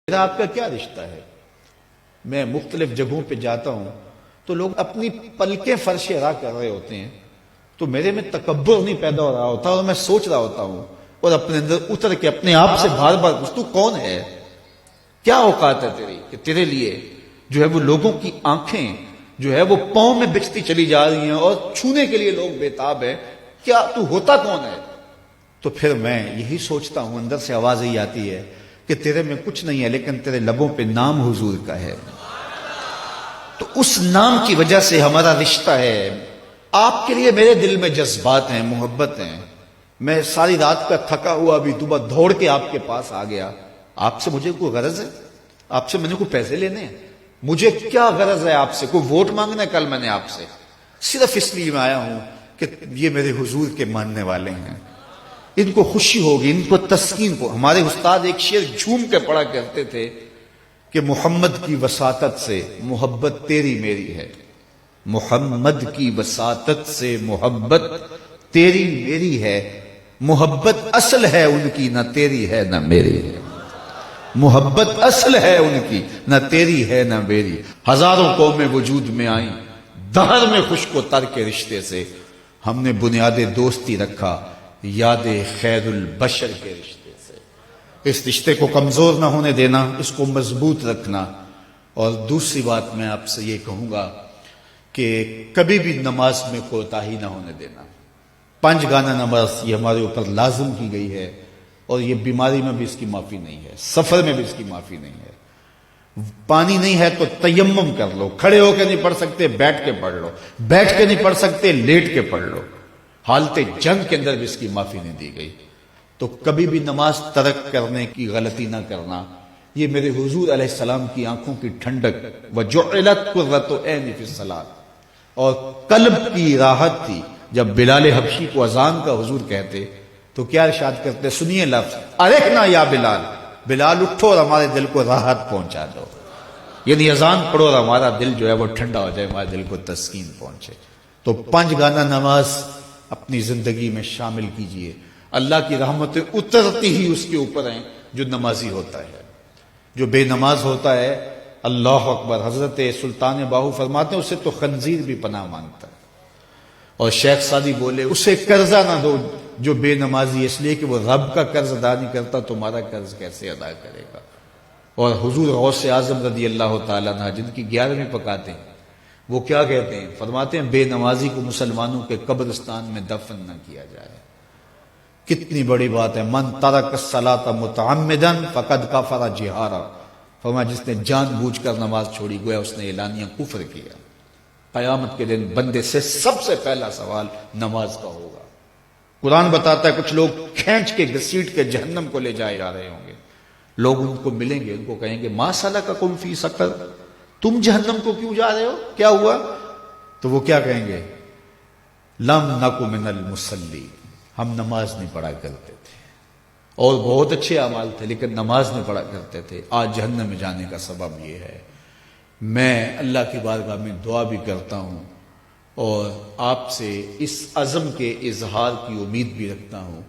میرا آپ کا کیا رشتہ ہے؟ میں مختلف جگہوں پہ جاتا ہوں تو لوگ اپنی پلکیں فرش راہ کر رہے ہوتے ہیں تو میرے میں تکبر نہیں پیدا ہو رہا ہوتا اور میں سوچ رہا ہوتا ہوں اور اپنے اندر اتر کے اپنے آپ سے بار بار تو کون ہے؟ کیا اوقات ہے تیری کہ تیرے لیے جو ہے وہ لوگوں کی آنکھیں جو ہے وہ پاؤں میں بچتی چلی جا رہی ہیں اور چھونے کے لیے لوگ بےتاب ہیں؟ کیا تو ہوتا کون ہے؟ تو پھر میں یہی سوچتا ہوں، اندر سے آواز ہی آتی ہے کہ تیرے میں کچھ نہیں ہے لیکن تیرے لبوں پہ نام حضور کا ہے، تو اس نام کی وجہ سے ہمارا رشتہ ہے۔ آپ کے لیے میرے دل میں جذبات ہیں، محبت ہیں۔ میں ساری رات کا تھکا ہوا بھی صبح دوڑ کے آپ کے پاس آ گیا۔ آپ سے مجھے کوئی غرض ہے؟ آپ سے میں نے کوئی پیسے لینے ہیں؟ مجھے کیا غرض ہے آپ سے؟ کوئی ووٹ مانگنا ہے کل میں نے آپ سے؟ صرف اس لیے میں آیا ہوں کہ یہ میرے حضور کے ماننے والے ہیں، ان کو خوشی ہوگی، ان کو تسکین کو۔ ہمارے استاد ایک شعر جھوم کے پڑھا کرتے تھے کہ محمد کی وساطت سے محبت تیری میری ہے، محمد کی وساطت سے محبت تیری میری ہے، محبت اصل ہے ان کی نہ تیری ہے نہ میری ہے، محبت اصل ہے ان کی نہ تیری ہے نہ میری۔ ہزاروں قومیں وجود میں آئیں دہر میں خشک و تر کے رشتے سے، ہم نے بنیاد دوستی رکھا یاد خیر البشر کے رشتے سے۔ اس رشتے کو کمزور نہ ہونے دینا، اس کو مضبوط رکھنا۔ اور دوسری بات میں آپ سے یہ کہوں گا کہ کبھی بھی نماز میں کوتاہی نہ ہونے دینا۔ 5 گانا نماز یہ ہمارے اوپر لازم کی گئی ہے اور یہ بیماری میں بھی اس کی معافی نہیں ہے، سفر میں بھی اس کی معافی نہیں ہے۔ پانی نہیں ہے تو تیمم کر لو، کھڑے ہو کے نہیں پڑھ سکتے بیٹھ کے پڑھ لو، بیٹھ کے نہیں پڑھ سکتے لیٹ کے پڑھ لو۔ حالت جنگ کے اندر بھی اس کی معافی نہیں دی گئی۔ تو کبھی بھی نماز ترک کرنے کی غلطی نہ کرنا۔ یہ میرے حضور علیہ السلام کی آنکھوں کی ٹھنڈک وَجُعِلَتْ قُرَّةُ عَيْنِي فِي الصَّلَاةِ، اور قلب کی راحت تھی۔ جب بلال حبشی کو اذان کا حضور کہتے تو کیا ارشاد کرتے؟ سنیے لفظ ارحنا یا بلال، بلال اٹھو اور ہمارے دل کو راحت پہنچا دو، یعنی اذان پڑھو اور ہمارا دل جو ہے وہ ٹھنڈا ہو جائے، ہمارے دل کو تسکین پہنچے۔ تو 5 گانا نماز اپنی زندگی میں شامل کیجئے۔ اللہ کی رحمتیں اترتی ہی اس کے اوپر ہیں جو نمازی ہوتا ہے۔ جو بے نماز ہوتا ہے، اللہ اکبر، حضرت سلطان باہو فرماتے ہیں اسے تو خنزیر بھی پناہ مانگتا ہے۔ اور شیخ سعدی بولے اسے قرضہ نہ دو جو بے نمازی، اس لیے کہ وہ رب کا قرض ادا نہیں کرتا، تمہارا قرض کیسے ادا کرے گا۔ اور حضور غوث اعظم رضی اللہ تعالیٰ عنہ جن کی 11ویں پکاتے ہیں، وہ کیا کہتے ہیں؟ فرماتے ہیں بے نمازی کو مسلمانوں کے قبرستان میں دفن نہ کیا جائے۔ کتنی بڑی بات ہے، من ترک الصلاۃ متعمدا فقد کفر جہارا، فرمایا جس نے جان بوجھ کر نماز چھوڑی گویا اس نے اعلانیہ کفر کیا۔ قیامت کے دن بندے سے سب سے پہلا سوال نماز کا ہوگا۔ قرآن بتاتا ہے کچھ لوگ کھینچ کے گھسیٹ کے جہنم کو لے جائے جا رہے ہوں گے، لوگ ان کو ملیں گے، ان کو کہیں گے ما سلککم فی سقر، تم جہنم کو کیوں جا رہے ہو، کیا ہوا؟ تو وہ کیا کہیں گے؟ لم نک من المصلین، ہم نماز نہیں پڑھا کرتے تھے، اور بہت اچھے اعمال تھے لیکن نماز نہیں پڑھا کرتے تھے، آج جہنم میں جانے کا سبب یہ ہے۔ میں اللہ کی بارگاہ میں دعا بھی کرتا ہوں اور آپ سے اس عزم کے اظہار کی امید بھی رکھتا ہوں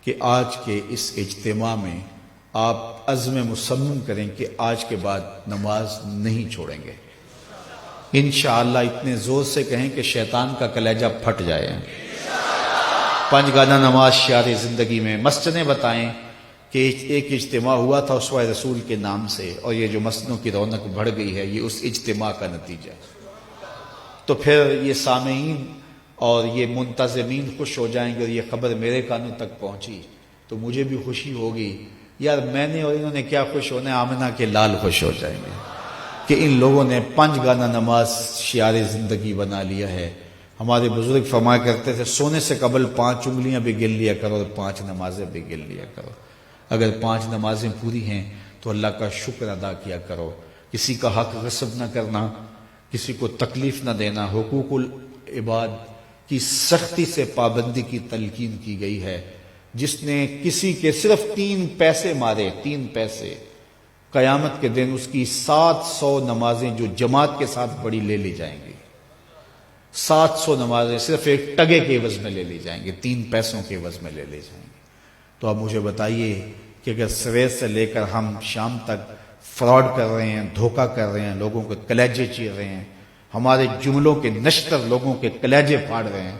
کہ آج کے اس اجتماع میں آپ عزم مصمم کریں کہ آج کے بعد نماز نہیں چھوڑیں گے انشاءاللہ۔ اتنے زور سے کہیں کہ شیطان کا کلیجہ پھٹ جائے۔ 5 گانا نماز شعار زندگی میں۔ مسجدیں بتائیں کہ ایک اجتماع ہوا تھا اسوہ رسول کے نام سے، اور یہ جو مسجدوں کی رونق بڑھ گئی ہے یہ اس اجتماع کا نتیجہ ہے۔ تو پھر یہ سامعین اور یہ منتظمین خوش ہو جائیں گے اور یہ خبر میرے کانوں تک پہنچی تو مجھے بھی خوشی ہوگی، یار میں نے اور انہوں نے کیا خوش ہونا ہے، آمنہ کے لال خوش ہو جائیں گے کہ ان لوگوں نے 5 گانا نماز شعار زندگی بنا لیا ہے۔ ہمارے بزرگ فرمایا کرتے تھے سونے سے قبل 5 انگلیاں بھی گن لیا کرو اور 5 نمازیں بھی گن لیا کرو۔ اگر 5 نمازیں پوری ہیں تو اللہ کا شکر ادا کیا کرو۔ کسی کا حق غصب نہ کرنا، کسی کو تکلیف نہ دینا، حقوق العباد کی سختی سے پابندی کی تلقین کی گئی ہے۔ جس نے کسی کے صرف 3 پیسے مارے، 3 پیسے، قیامت کے دن اس کی 700 نمازیں جو جماعت کے ساتھ پڑھی لے لی جائیں گی۔ 700 نمازیں صرف ایک ٹگے کے عوض میں لے لی جائیں گی، 3 پیسوں کے عوض میں لے لی جائیں گی۔ تو اب مجھے بتائیے کہ اگر سویر سے لے کر ہم شام تک فراڈ کر رہے ہیں، دھوکہ کر رہے ہیں، لوگوں کے کلیجے چیر رہے ہیں، ہمارے جملوں کے نشتر لوگوں کے کلیجے پھاڑ رہے ہیں،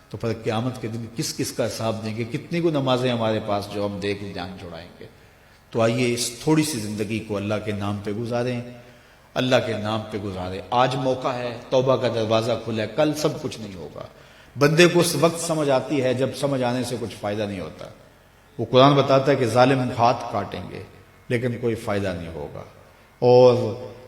تو پھر قیامت کے دن کس کس کا حساب دیں گے؟ کتنی کو نمازیں ہمارے پاس جو ہم دیکھ جان چھوڑائیں گے؟ تو آئیے اس تھوڑی سی زندگی کو اللہ کے نام پہ گزاریں، اللہ کے نام پہ گزاریں۔ آج موقع ہے، توبہ کا دروازہ کھلا ہے، کل سب کچھ نہیں ہوگا۔ بندے کو اس وقت سمجھ آتی ہے جب سمجھ آنے سے کچھ فائدہ نہیں ہوتا۔ وہ قرآن بتاتا ہے کہ ظالم ہاتھ کاٹیں گے لیکن کوئی فائدہ نہیں ہوگا، اور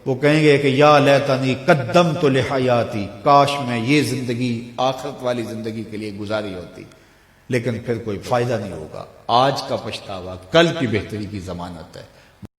وہ کہیں گے کہ یا لیتنی قدمت لحیاتی، کاش میں یہ زندگی آخرت والی زندگی کے لیے گزاری ہوتی، لیکن پھر کوئی فائدہ نہیں ہوگا۔ آج کا پچھتاوا کل کی بہتری کی ضمانت ہے۔